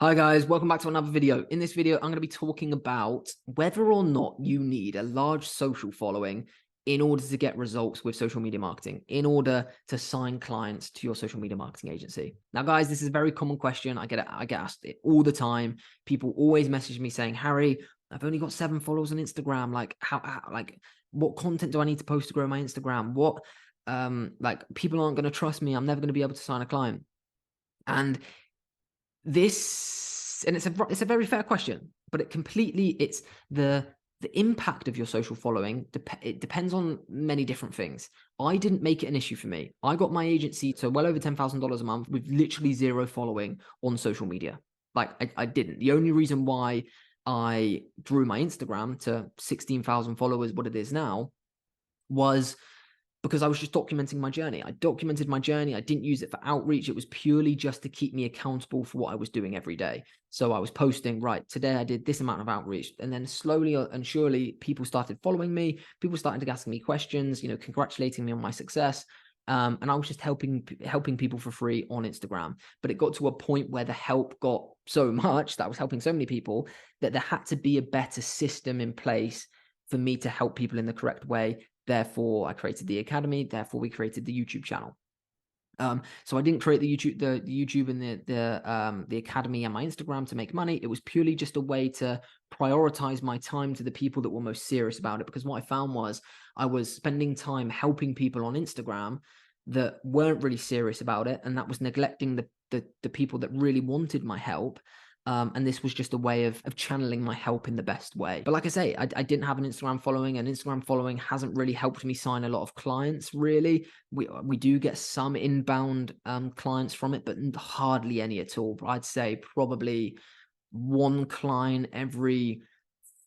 Hi guys, welcome back to another video. In this video, I'm going to be talking about whether or not you need a large social following in order to get results with social media marketing, in order to sign clients to your social media marketing agency. Now, guys, this is a very common question. I get asked it all the time. People always message me saying, Harry, I've only got 7 followers on Instagram. Like, what content do I need to post to grow my Instagram? People aren't going to trust me. I'm never going to be able to sign a client. And it's a very fair question, but it's the impact of your social following. It depends on many different things. I didn't make it an issue for me. I got my agency to well over $10,000 a month with literally 0 following on social media. Like I didn't. The only reason why I grew my Instagram to 16,000 followers, what it is now, was because I was just documenting my journey. I documented my journey. I didn't use it for outreach. It was purely just to keep me accountable for what I was doing every day. So I was posting, right, today I did this amount of outreach. And then slowly and surely people started following me. People started asking me questions, congratulating me on my success. And I was just helping people for free on Instagram. But it got to a point where the help got so much that I was helping so many people that there had to be a better system in place for me to help people in the correct way. Therefore, I created the academy. Therefore, we created the YouTube channel. So I didn't create the YouTube and the academy and my Instagram to make money. It was purely just a way to prioritize my time to the people that were most serious about it. Because what I found was I was spending time helping people on Instagram that weren't really serious about it, and that was neglecting the people that really wanted my help. And this was just a way of channeling my help in the best way. But like I say, I didn't have an Instagram following, and Instagram following hasn't really helped me sign a lot of clients, really. We do get some inbound clients from it, but hardly any at all. I'd say probably 1 client every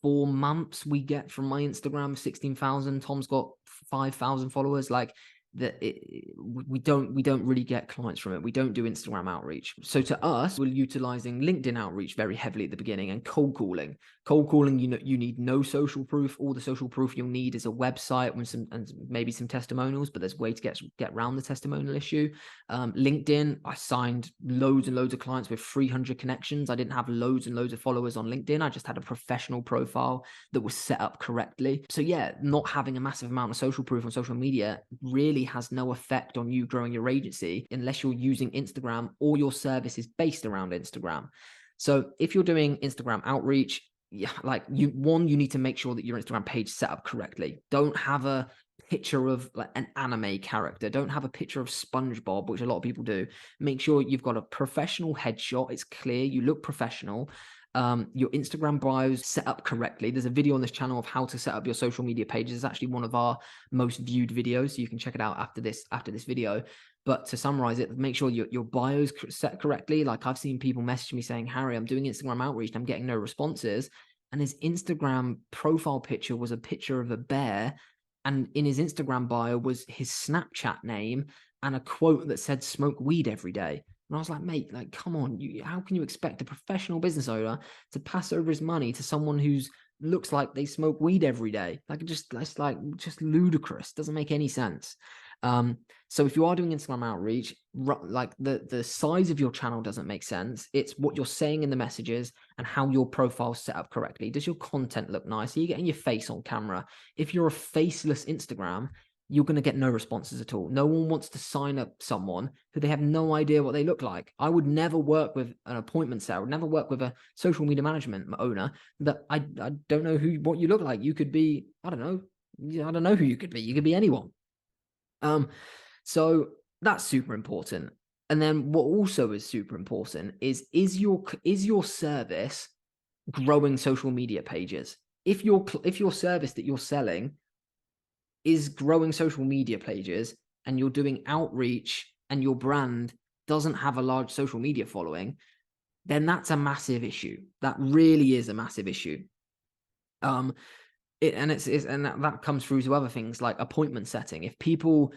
4 months we get from my Instagram, 16,000. Tom's got 5,000 followers. Like, we don't really get clients from it. We don't do Instagram outreach. So to us, we're utilizing LinkedIn outreach very heavily at the beginning, and cold calling. You need no social proof. All the social proof you'll need is a website and maybe some testimonials, but there's a way to get around the testimonial issue. LinkedIn, I signed loads and loads of clients with 300 connections. I didn't have loads and loads of followers on LinkedIn. I just had a professional profile that was set up correctly. So yeah, not having a massive amount of social proof on social media really has no effect on you growing your agency unless you're using Instagram or your service is based around Instagram. So if you're doing Instagram outreach, you need to make sure that your Instagram page set up correctly. Don't have a picture of like an anime character. Don't have a picture of SpongeBob, which a lot of people do. Make sure you've got a professional headshot. It's clear, you look professional. Your Instagram bios set up correctly. There's a video on this channel of how to set up your social media pages. It's actually one of our most viewed videos, so you can check it out after this video. But to summarize it, make sure your bio's set correctly. Like, I've seen people message me saying, Harry, I'm doing Instagram outreach and I'm getting no responses. And his Instagram profile picture was a picture of a bear. And in his Instagram bio was his Snapchat name and a quote that said, smoke weed every day. And I was like, mate, like, come on, how can you expect a professional business owner to pass over his money to someone who's looks like they smoke weed every day? That's just ludicrous. Doesn't make any sense. So if you are doing Instagram outreach, like the size of your channel doesn't make sense. It's what you're saying in the messages and how your profile's set up correctly. Does your content look nice? Are you getting your face on camera? If you're a faceless Instagram, you're going to get no responses at all. No one wants to sign up someone who they have no idea what they look like. I would never work with an appointment setter. I would never work with a social media management owner that I don't know what you look like. You could be, I don't know who you could be. You could be anyone. So that's super important. And then what also is super important is your service growing social media pages? If your service that you're selling is growing social media pages and you're doing outreach and your brand doesn't have a large social media following, then that's a massive issue. That really is a massive issue. And that comes through to other things like appointment setting. If people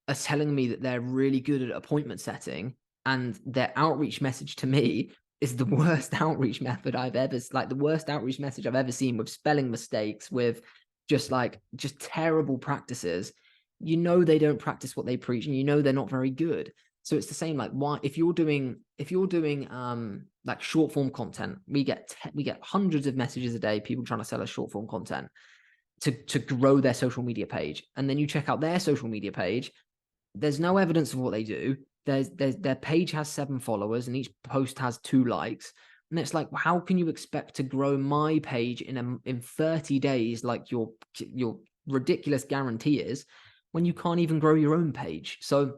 are telling me that they're really good at appointment setting and their outreach message to me is the worst outreach method the worst outreach message I've ever seen, with spelling mistakes, with just terrible practices, they don't practice what they preach, and they're not very good. So it's the same, like, why, if you're doing like short form content, we get hundreds of messages a day, people trying to sell us short form content to grow their social media page. And then you check out their social media page, there's no evidence of what they do. Their page has 7 followers and each post has 2 likes. And it's like, how can you expect to grow my page in 30 days, like your ridiculous guarantee is, when you can't even grow your own page? So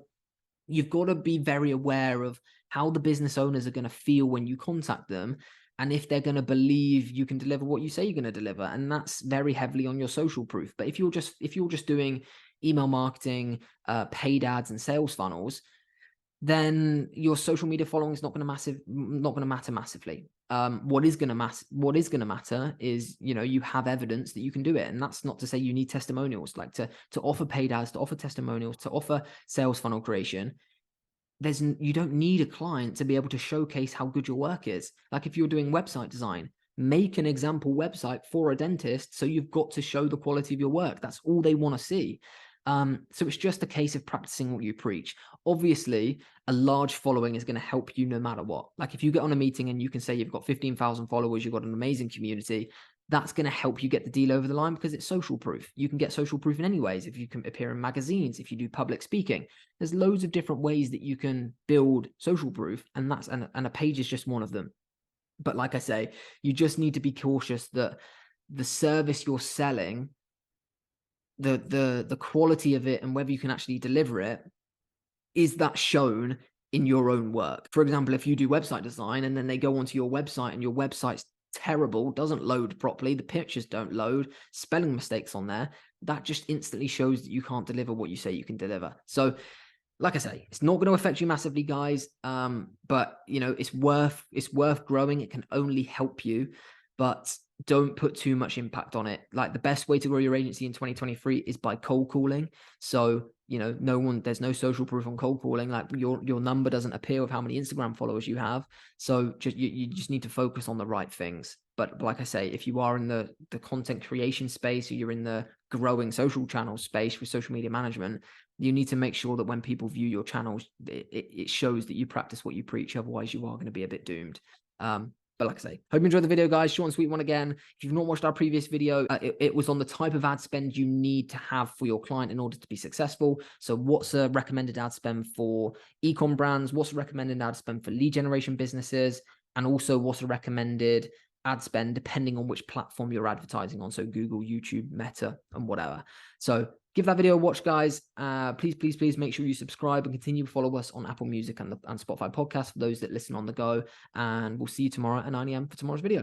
you've got to be very aware of how the business owners are going to feel when you contact them, and if they're going to believe you can deliver what you say you're going to deliver. And that's very heavily on your social proof. But if you're just doing email marketing, paid ads and sales funnels, then your social media following is not going to matter massively. What is going to matter is, you have evidence that you can do it. And that's not to say you need testimonials, like to offer paid ads, to offer testimonials, to offer sales funnel creation. You don't need a client to be able to showcase how good your work is. Like if you're doing website design, make an example website for a dentist. So you've got to show the quality of your work. That's all they want to see. So it's just a case of practicing what you preach. Obviously, a large following is going to help you no matter what. Like if you get on a meeting and you can say you've got 15,000 followers, you've got an amazing community, that's going to help you get the deal over the line because it's social proof. You can get social proof in any ways. If you can appear in magazines, if you do public speaking, there's loads of different ways that you can build social proof, and a page is just one of them. But like I say, you just need to be cautious that the service you're selling, the quality of it and whether you can actually deliver it, is that shown in your own work. For example, if you do website design and then they go onto your website and your website's terrible, doesn't load properly, the pictures don't load, spelling mistakes on there, that just instantly shows that you can't deliver what you say you can deliver. So like I say, it's not going to affect you massively, guys. But it's worth growing. It can only help you, but don't put too much impact on it. Like the best way to grow your agency in 2023 is by cold calling. So, there's no social proof on cold calling. Like your number doesn't appear with how many Instagram followers you have. So you just need to focus on the right things. But like I say, if you are in the content creation space, or you're in the growing social channel space with social media management, you need to make sure that when people view your channels, it shows that you practice what you preach. Otherwise, you are going to be a bit doomed. But like I say, hope you enjoyed the video, guys. Short and sweet one again. If you've not watched our previous video, it was on the type of ad spend you need to have for your client in order to be successful. So what's a recommended ad spend for e-com brands? What's a recommended ad spend for lead generation businesses? And also what's a recommended ad spend depending on which platform you're advertising on? So Google, YouTube, Meta, and whatever. So give that video a watch, guys. Please make sure you subscribe and continue to follow us on Apple Music and Spotify podcasts for those that listen on the go. And we'll see you tomorrow at 9 a.m. for tomorrow's video.